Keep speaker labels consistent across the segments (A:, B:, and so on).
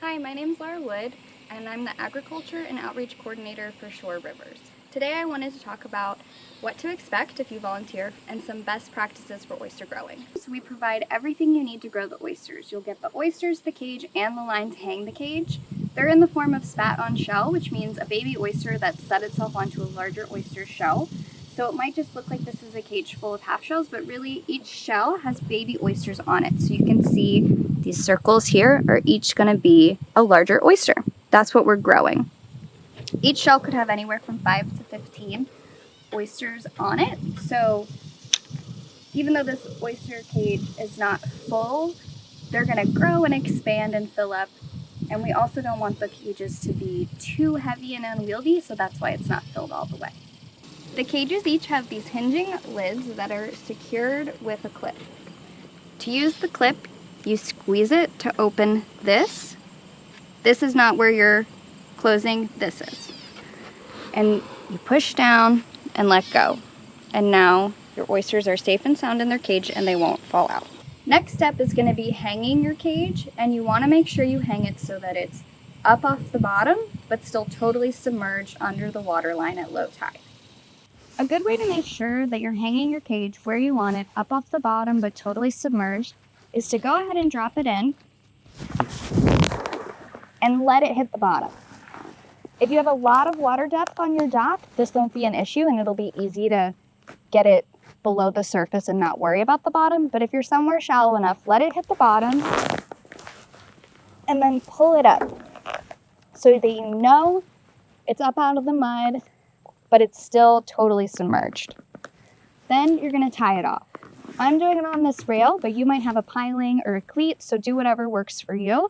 A: Hi, my name is Laura Wood, and I'm the Agriculture and Outreach Coordinator for Shore Rivers. Today I wanted to talk about what to expect if you volunteer and some best practices for oyster growing. So we provide everything you need to grow the oysters. You'll get the oysters, the cage, and the line to hang the cage. They're in the form of spat on shell, which means a baby oyster that's set itself onto a larger oyster shell. So it might just look like this is a cage full of half shells, but really each shell has baby oysters on it. So you can see these circles here are each going to be a larger oyster. That's what we're growing. Each shell could have anywhere from 5 to 15 oysters on it. So even though this oyster cage is not full, they're going to grow and expand and fill up. And we also don't want the cages to be too heavy and unwieldy, so that's why it's not filled all the way. The cages each have these hinging lids that are secured with a clip. To use the clip, you squeeze it to open this. This is not where you're closing, this is. And you push down and let go. And now your oysters are safe and sound in their cage and they won't fall out. Next step is going to be hanging your cage, and you want to make sure you hang it so that it's up off the bottom, but still totally submerged under the water line at low tide. A good way to make sure that you're hanging your cage where you want it, up off the bottom but totally submerged, is to go ahead and drop it in and let it hit the bottom. If you have a lot of water depth on your dock, this won't be an issue and it'll be easy to get it below the surface and not worry about the bottom. But if you're somewhere shallow enough, let it hit the bottom and then pull it up so that you know it's up out of the mud, but it's still totally submerged. Then you're going to tie it off. I'm doing it on this rail, but you might have a piling or a cleat, so do whatever works for you.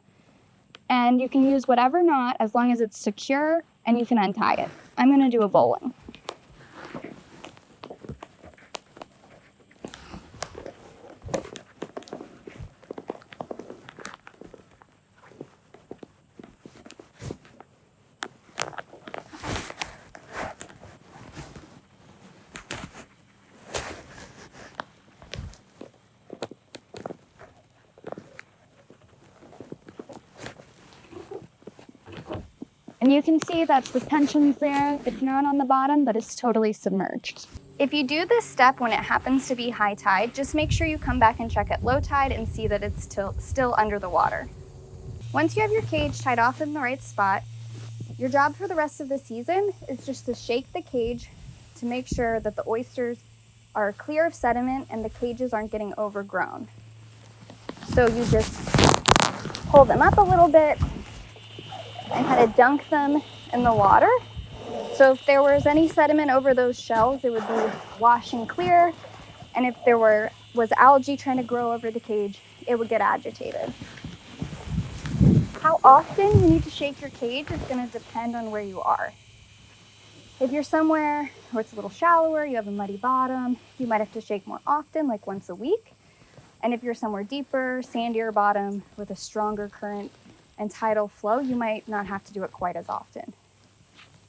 A: And you can use whatever knot as long as it's secure and you can untie it. I'm going to do a bowling. And you can see that the tension's there. It's not on the bottom, but it's totally submerged. If you do this step when it happens to be high tide, just make sure you come back and check at low tide and see that it's still under the water. Once you have your cage tied off in the right spot, your job for the rest of the season is just to shake the cage to make sure that the oysters are clear of sediment and the cages aren't getting overgrown. So you just pull them up a little bit and kind of dunk them in the water. So if there was any sediment over those shells, it would be washing clear. And if there was algae trying to grow over the cage, it would get agitated. How often you need to shake your cage is going to depend on where you are. If you're somewhere where it's a little shallower, you have a muddy bottom, you might have to shake more often, like once a week. And if you're somewhere deeper, sandier bottom with a stronger current and tidal flow, you might not have to do it quite as often.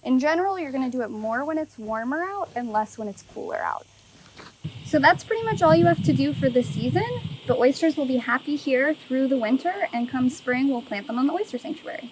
A: In general, you're going to do it more when it's warmer out and less when it's cooler out. So that's pretty much all you have to do for this season. The oysters will be happy here through the winter, and come spring, we'll plant them on the oyster sanctuary.